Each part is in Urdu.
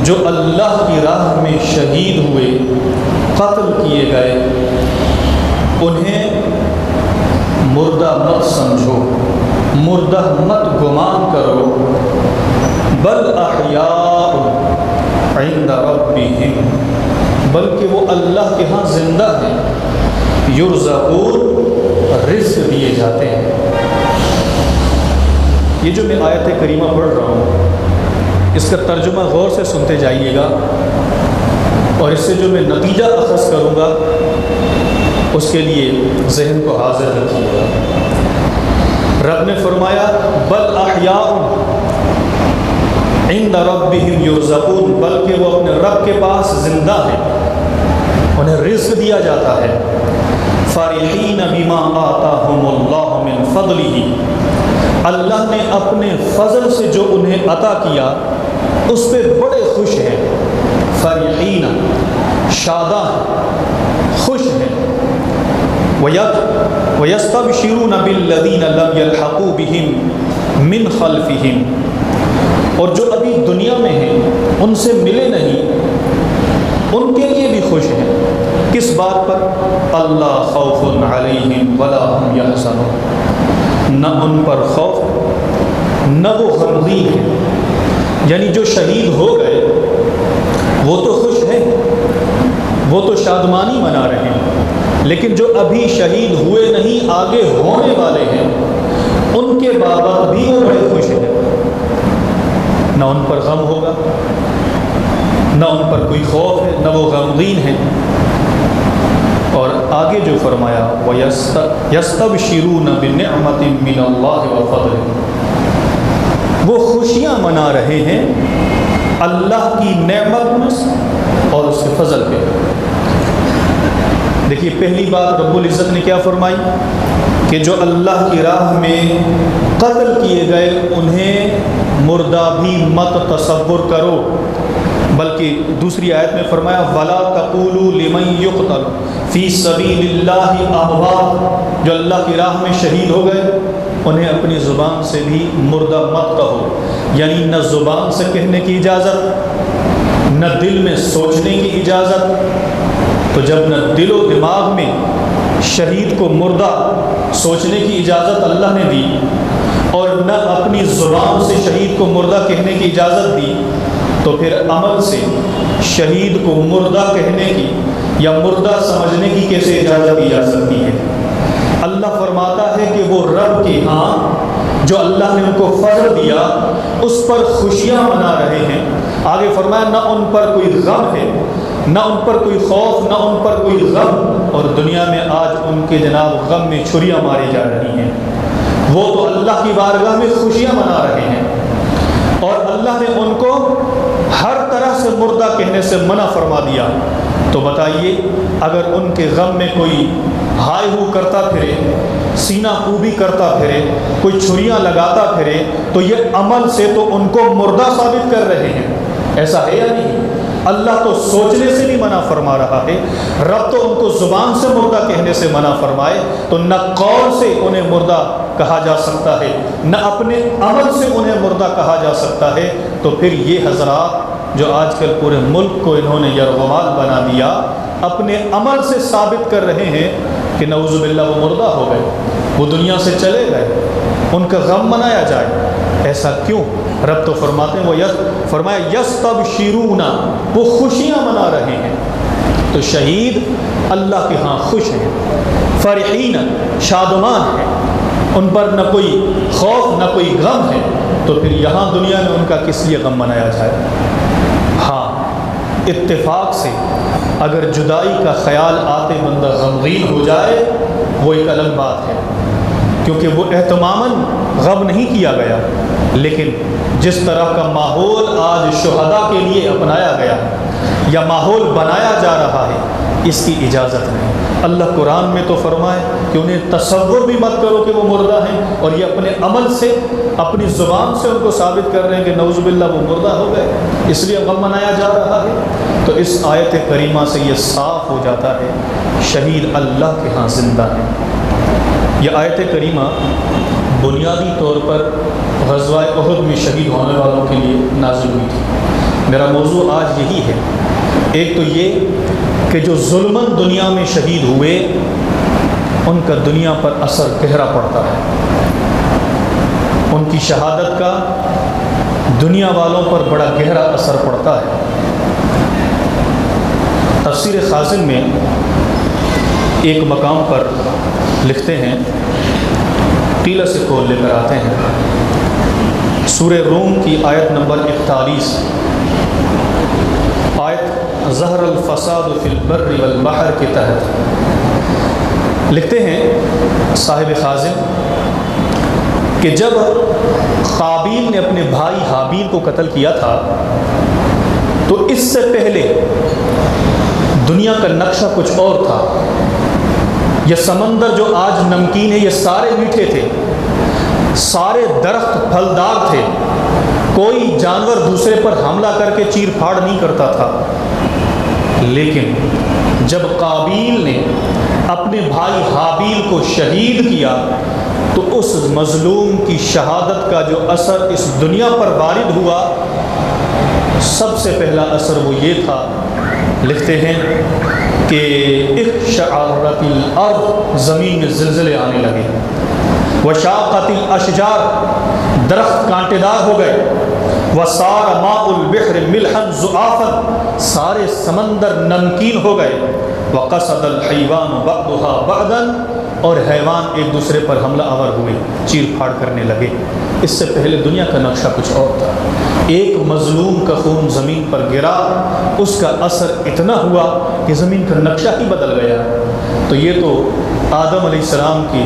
جو اللہ کی راہ میں شہید ہوئے، قتل کیے گئے، انہیں مردہ مت سمجھو، مردہ مت گمان کرو، بل احیاء عند ربہم، بلکہ وہ اللہ کے ہاں زندہ ہیں، یرزقون، رزق دیے جاتے ہیں۔ یہ جو میں آیت کریمہ پڑھ رہا ہوں، اس کا ترجمہ غور سے سنتے جائیے گا، اور اس سے جو میں نتیجہ اخذ کروں گا اس کے لیے ذہن کو حاضر رکھیے گا۔ رب نے فرمایا بل احیاء عند ربہم یرزقون، بلکہ وہ اپنے رب کے پاس زندہ ہیں، انہیں رزق دیا جاتا ہے۔ فرحین بما آتاہم اللہ من فضلہ، اللہ نے اپنے فضل سے جو انہیں عطا کیا اس پہ بڑے خوش ہیں۔ فرحین، شاداں، خوش ہیں۔ وَيَسْتَبْشِرُونَ بِالَّذِينَ لَمْ يَلْحَقُوا بِهِمْ مِنْ خَلْفِهِمْ، اور جو ابھی دنیا میں ہیں ان سے ملے نہیں، ان کے لیے بھی خوش ہیں۔ کس بات پر؟ اللہ خوف علیہم ولا هم يحزنون، نہ ان پر خوف نہ وہ غمگین ہیں۔ یعنی جو شہید ہو گئے وہ تو خوش ہیں، وہ تو شادمانی منا رہے ہیں، لیکن جو ابھی شہید ہوئے نہیں، آگے ہونے والے ہیں، ان کے بابت بھی وہ بڑے خوش ہیں۔ نہ ان پر غم ہوگا، نہ ان پر کوئی خوف ہے، نہ وہ غمگین ہیں۔ اور آگے جو فرمایا وَيَسْتَبْشِرُونَ بِنِعْمَةٍ مِّنَ اللَّهِ وَفَضْلِهِ، وہ خوشیاں منا رہے ہیں اللہ کی نعمت میں اور اس کے فضل پہ۔ دیکھیے پہلی بات رب العزت نے کیا فرمائی کہ جو اللہ کی راہ میں قتل کیے گئے انہیں مردہ بھی مت تصور کرو، بلکہ دوسری آیت میں فرمایا وَلَا تَقُولُوا لِمَنْ يُقْتَلُ فِي سَبِيلِ اللَّهِ أَمْوَاتٌ، جو اللہ کی راہ میں شہید ہو گئے انہیں اپنی زبان سے بھی مردہ مت کہو، یعنی نہ زبان سے کہنے کی اجازت، نہ دل میں سوچنے کی اجازت۔ تو جب نہ دل و دماغ میں شہید کو مردہ سوچنے کی اجازت اللہ نے دی، اور نہ اپنی زبان سے شہید کو مردہ کہنے کی اجازت دی، تو پھر عمل سے شہید کو مردہ کہنے کی یا مردہ سمجھنے کی کیسے اجازت دی جا سکتی ہے؟ اللہ فرماتا ہے کہ وہ رب کے ہاں جو اللہ نے ان کو فضل دیا اس پر خوشیاں منا رہے ہیں۔ آگے فرمایا نہ ان پر کوئی غم ہے، نہ ان پر کوئی خوف، نہ ان پر کوئی غم، اور دنیا میں آج ان کے جناب غم میں چھریاں ماری جا رہی ہیں، وہ تو اللہ کی بارگاہ میں خوشیاں منا رہے ہیں، اور اللہ نے ان کو ہر طرح سے مردہ کہنے سے منع فرما دیا۔ تو بتائیے اگر ان کے غم میں کوئی ہائے ہو کرتا پھرے، سینہ کوبی کرتا پھرے، کوئی چھریاں لگاتا پھرے، تو یہ عمل سے تو ان کو مردہ ثابت کر رہے ہیں۔ ایسا ہے یا نہیں؟ اللہ تو سوچنے سے بھی منع فرما رہا ہے، رب تو ان کو زبان سے مردہ کہنے سے منع فرمائے، تو نہ قول سے انہیں مردہ کہا جا سکتا ہے، نہ اپنے عمل سے انہیں مردہ کہا جا سکتا ہے۔ تو پھر یہ حضرات جو آج کل پورے ملک کو انہوں نے یرغمال بنا دیا، اپنے عمل سے ثابت کر رہے ہیں کہ نعوذ باللہ وہ مردہ ہو گئے، وہ دنیا سے چلے گئے، ان کا غم منایا جائے۔ ایسا کیوں؟ رب تو فرماتے ہیں وہ فرمایا یستبشرون، وہ خوشیاں منا رہے ہیں۔ تو شہید اللہ کے ہاں خوش ہیں، فرحین، شادمان ہیں، ان پر نہ کوئی خوف نہ کوئی غم ہے، تو پھر یہاں دنیا میں ان کا کس لیے غم منایا جائے؟ ہاں اتفاق سے اگر جدائی کا خیال آتے بندہ غمگین ہو جائے وہ ایک الگ بات ہے، کیونکہ وہ اہتماماً غم نہیں کیا گیا، لیکن جس طرح کا ماحول آج شہداء کے لیے اپنایا گیا یا ماحول بنایا جا رہا ہے، اس کی اجازت نہیں۔ اللہ قرآن میں تو فرمائے کہ انہیں تصور بھی مت کرو کہ وہ مردہ ہیں، اور یہ اپنے عمل سے اپنی زبان سے ان کو ثابت کر رہے ہیں کہ نعوذ باللہ وہ مردہ ہو گئے، اس لیے غم منایا جا رہا ہے۔ تو اس آیت کریمہ سے یہ صاف ہو جاتا ہے شہید اللہ کے ہاں زندہ ہیں۔ یہ آیت کریمہ بنیادی طور پر غزوہ احد میں شہید ہونے والوں کے لیے نازل ہوئی تھی۔ میرا موضوع آج یہی ہے، ایک تو یہ کہ جو ظلماً دنیا میں شہید ہوئے ان کا دنیا پر اثر گہرا پڑتا ہے، ان کی شہادت کا دنیا والوں پر بڑا گہرا اثر پڑتا ہے۔ تفسیر خازن میں ایک مقام پر لکھتے ہیں، قیلہ سے کھول لے کر آتے ہیں، سورہ روم کی آیت نمبر 41، آیت ظہر الفساد فی البر والبحر کے تحت لکھتے ہیں صاحب خازن کہ جب قابیل نے اپنے بھائی حابیل کو قتل کیا تھا تو اس سے پہلے دنیا کا نقشہ کچھ اور تھا۔ یہ سمندر جو آج نمکین ہے یہ سارے میٹھے تھے، سارے درخت پھلدار تھے، کوئی جانور دوسرے پر حملہ کر کے چیر پھاڑ نہیں کرتا تھا۔ لیکن جب قابیل نے اپنے بھائی حابیل کو شہید کیا تو اس مظلوم کی شہادت کا جو اثر اس دنیا پر وارد ہوا، سب سے پہلا اثر وہ یہ تھا، لکھتے ہیں کہ اقشعرت الارض، زمین میں زلزلے آنے لگے، وشاقت الاشجار، درخت کانٹے دار ہو گئے، وصار ماء البحر ملحا زعافا، سارے سمندر نمکین ہو گئے، وقصد الحیوان بعضها بعضا، اور حیوان ایک دوسرے پر حملہ آور ہوئے، چیر پھاڑ کرنے لگے۔ اس سے پہلے دنیا کا نقشہ کچھ اور تھا۔ ایک مظلوم کا خون زمین پر گرا، اس کا اثر اتنا ہوا کہ زمین کا نقشہ ہی بدل گیا۔ تو یہ تو آدم علیہ السلام کی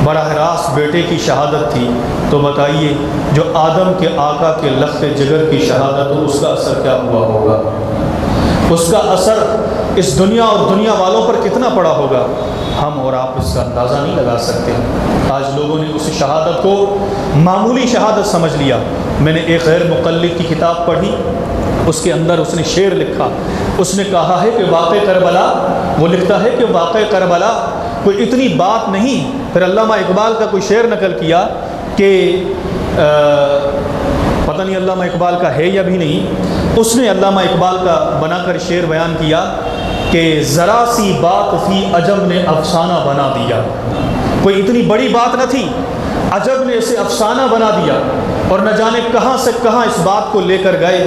براہ راست بیٹے کی شہادت تھی، تو بتائیے جو آدم کے آقا کے لخت جگر کی شہادت ہو، اس کا اثر کیا ہوا ہوگا؟ اس کا اثر اس دنیا اور دنیا والوں پر کتنا پڑا ہوگا؟ ہم اور آپ اس کا اندازہ نہیں لگا سکتے۔ آج لوگوں نے اس شہادت کو معمولی شہادت سمجھ لیا۔ میں نے ایک غیر مقلد کی کتاب پڑھی، اس کے اندر اس نے شعر لکھا، اس نے کہا ہے کہ واقع کربلا، وہ لکھتا ہے کہ واقع کربلا کوئی اتنی بات نہیں۔ پھر علامہ اقبال کا کوئی شعر نقل کیا کہ پتہ نہیں علامہ اقبال کا ہے یا بھی نہیں، اس نے علامہ اقبال کا بنا کر شعر بیان کیا کہ ذرا سی بات تھی عجب نے افسانہ بنا دیا۔ کوئی اتنی بڑی بات نہ تھی، عجب نے اسے افسانہ بنا دیا، اور نہ جانے کہاں سے کہاں اس بات کو لے کر گئے۔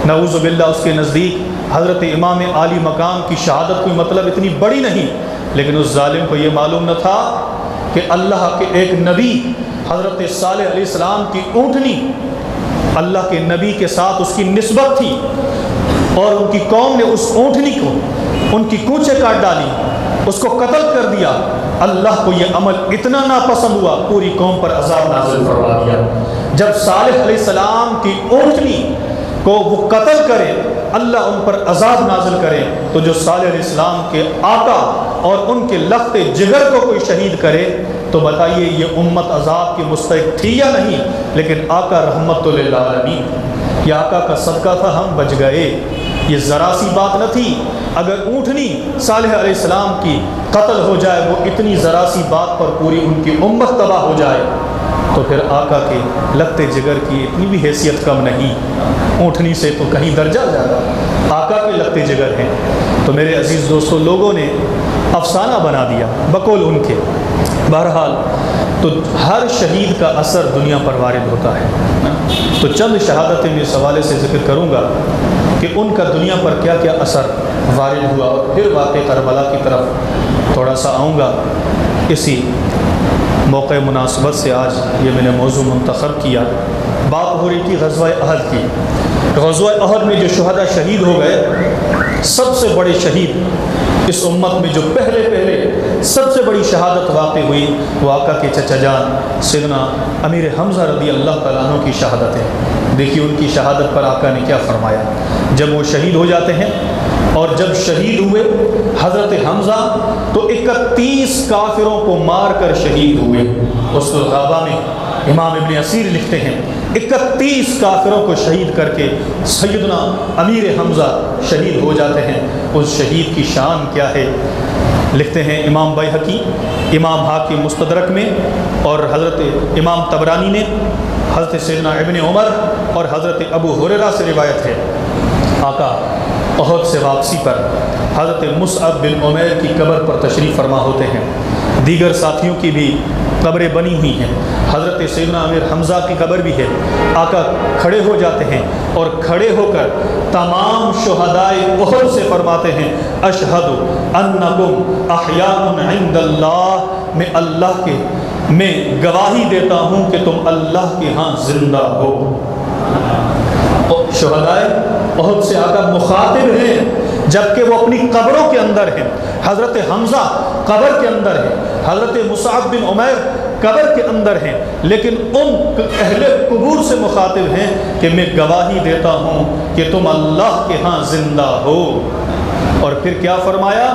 نعوذ باللہ اس کے نزدیک حضرت امام عالی مقام کی شہادت کوئی مطلب اتنی بڑی نہیں، لیکن اس ظالم کو یہ معلوم نہ تھا کہ اللہ کے ایک نبی حضرت صالح علیہ السلام کی اونٹنی اللہ کے نبی کے ساتھ اس کی نسبت تھی، اور ان کی قوم نے اس اونٹنی کو ان کی کونچے کاٹ ڈالی، اس کو قتل کر دیا۔ اللہ کو یہ عمل اتنا ناپسند ہوا، پوری قوم پر عذاب نازل فرما دیا۔ جب صالح علیہ السلام کی اونٹنی کو وہ قتل کرے، اللہ ان پر عذاب نازل کرے، تو جو صالح علیہ السلام کے آقا اور ان کے لخت جگر کو کوئی شہید کرے تو بتائیے یہ امت عذاب کی مستحق تھی یا نہیں؟ لیکن آقا رحمت للعالمین، یہ آقا کا صدقہ تھا، ہم بچ گئے۔ یہ ذرا سی بات نہ تھی، اگر اونٹنی صالح علیہ السلام کی قتل ہو جائے، وہ اتنی ذرا سی بات پر پوری ان کی امت تباہ ہو جائے، تو پھر آقا کے لگتے جگر کی اتنی بھی حیثیت کم نہیں، اونٹنی سے تو کہیں درجہ زیادہ آقا کے لگتے جگر ہیں۔ تو میرے عزیز دوستو، لوگوں نے افسانہ بنا دیا بقول ان کے۔ بہرحال تو ہر شہید کا اثر دنیا پر وارد ہوتا ہے۔ تو چند شہادتیں میں اس حوالے سے ذکر کروں گا کہ ان کا دنیا پر کیا کیا اثر وارد ہوا، اور پھر واقع کربلا کی طرف تھوڑا سا آؤں گا۔ اسی موقع مناسبت سے آج یہ میں نے موضوع منتخب کیا۔ بات ہو رہی تھی غزوہ احد کی۔ غزوہ احد میں جو شہداء شہید ہو گئے، سب سے بڑے شہید اس امت میں جو پہلے سب سے بڑی شہادت واقع ہوئی، وہ آقا کے چچا جان سیدنا امیر حمزہ رضی اللہ تعالیٰ عنہ کی شہادت ہے۔ دیکھیے ان کی شہادت پر آقا نے کیا فرمایا۔ جب وہ شہید ہو جاتے ہیں، اور جب شہید ہوئے حضرت حمزہ تو 31 کافروں کو مار کر شہید ہوئے۔ اس الغابہ میں امام ابن اسیر لکھتے ہیں 31 کافروں کو شہید کر کے سیدنا امیر حمزہ شہید ہو جاتے ہیں۔ اس شہید کی شان کیا ہے، لکھتے ہیں امام بیہقی، امام حاکم مستدرک میں، اور حضرت امام طبرانی نے حضرت سیدنا ابن عمر اور حضرت ابو ہریرہ سے روایت ہے آقا احد سے واپسی پر حضرت مصعب بن عمیر کی قبر پر تشریف فرما ہوتے ہیں، دیگر ساتھیوں کی بھی قبریں بنی ہوئی ہیں، حضرت سیدنا امیر حمزہ کی قبر بھی ہے۔ آقا کھڑے ہو جاتے ہیں اور کھڑے ہو کر تمام شہدائے احد سے فرماتے ہیں اشہد انکم احیاء عند اللہ، میں اللہ کے میں گواہی دیتا ہوں کہ تم اللہ کے ہاں زندہ ہو۔ شہدائے احد سے آقا مخاطب ہیں جبکہ وہ اپنی قبروں کے اندر ہیں۔ حضرت حمزہ قبر کے اندر ہے، حضرت مصعب بن عمیر قبر کے اندر ہیں، لیکن ان اہل قبور سے مخاطب ہیں کہ میں گواہی دیتا ہوں کہ تم اللہ کے ہاں زندہ ہو۔ اور پھر کیا فرمایا؟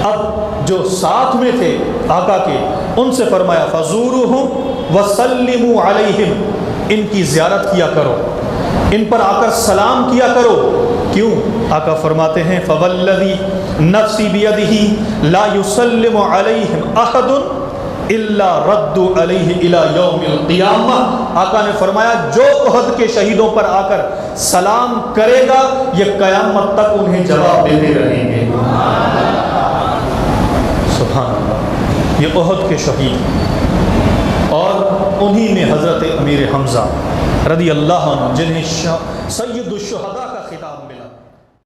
اب جو ساتھ میں تھے آقا کے ان سے فرمایا فزورہم وسلموا علیہم، ان کی زیارت کیا کرو، ان پر آ کر سلام کیا کرو۔ کیوں؟ آقا فرماتے ہیں فوالذی نفسی بیدہ لا یسلم علیہم احد الا رد علیہ الی یوم القیامہ۔ آقا نے فرمایا جو احد کے شہیدوں پر آ کر سلام کرے گا یہ قیامت تک انہیں جواب دیتے رہیں گے۔ سبحان اللہ، یہ احد کے شہید، اور انہی میں حضرت امیر حمزہ رضی اللہ عنہ جنہیں سید الشہداء